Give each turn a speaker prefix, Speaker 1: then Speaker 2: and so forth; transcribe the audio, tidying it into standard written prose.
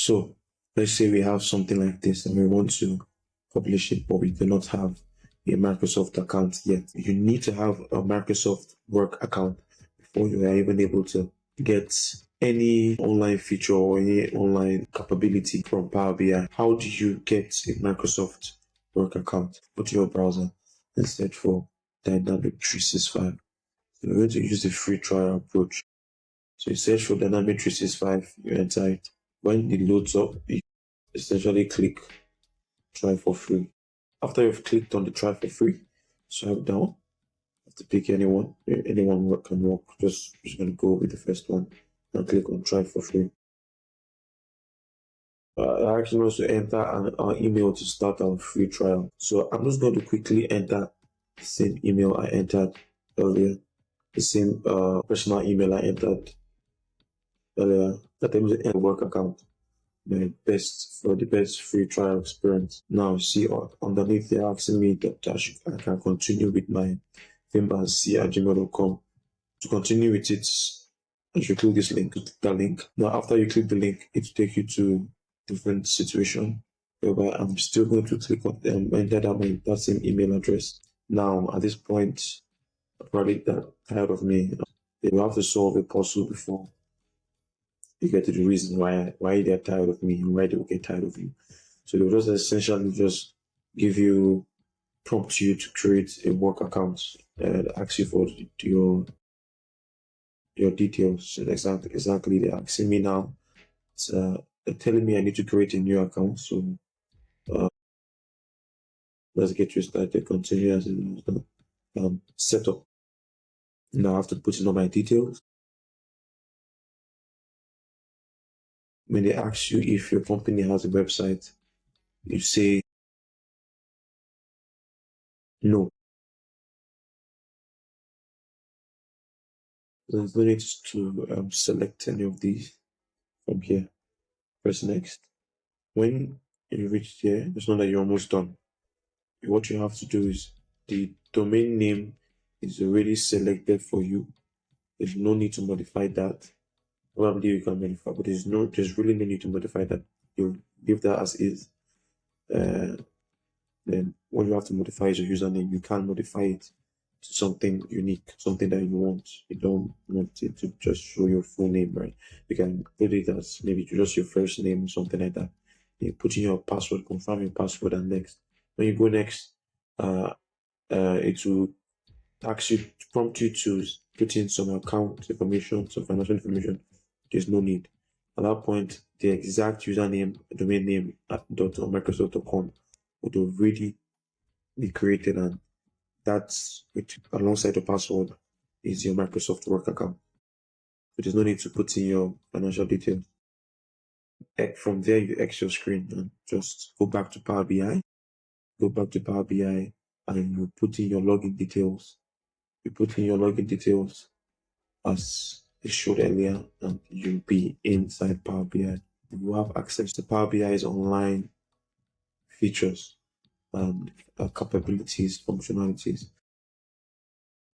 Speaker 1: So let's say we have something like this and we want to publish it, but we do not have a Microsoft account yet. You need to have a Microsoft Work account before you are even able to get any online feature or any online capability from Power BI. How do you get a Microsoft Work account? Go to your browser and search for Dynamic 365. So we're going to use the free trial approach. So you search for Dynamic 365, you enter it. When it loads up, you essentially click try for free. After you've clicked on the try for free, swipe down. You have to pick anyone. Anyone can work. Just gonna go with the first one and click on try for free. I actually want to enter an email to start our free trial. So I'm just going to quickly enter the same email I entered earlier, the same personal email I entered earlier. That was the work account. The best free trial experience. Now see underneath they're asking me that I can continue with my finbanc@gmail.com. To continue with it, I should click this link, the link. Now after you click the link, it will take you to different situation whereby I'm still going to click on enter that same email address. Now at this point, probably that tired of me. They will have to solve a puzzle before you get to the reason why they're tired of me and why they will get tired of you. So they'll just essentially just prompt you to create a work account and ask you for your details. And exactly they're asking me now. It's they're telling me I need to create a new account. So let's get you started. Continue as setup. Now I have to put in all my details. When they ask you if your company has a website, you say no. There's no need to select any of these from here. Press next. When you reach here, it's not that you're almost done. What you have to do is the domain name is already selected for you. There's no need to modify that. Probably you can modify, but there's really no need to modify that. You leave that as is. Then what you have to modify is your username. You can't modify it to something unique, something that you want. You don't want it to just show your full name, right? You can put it as maybe just your first name, something like that. You put in your password, confirm your password, and next. When you go next, it will prompt you to put in some account information, some financial information. There's no need. At that point, the exact username, domain name .microsoft.com would already be created, and that's which alongside the password is your Microsoft Work account. So there's no need to put in your financial details. From there, you exit your screen and just go back to Power BI. Go back to Power BI and you put in your login details. You put in your login details as it showed earlier, and you'll be inside Power BI. You have access to Power BI's online features and capabilities, functionalities.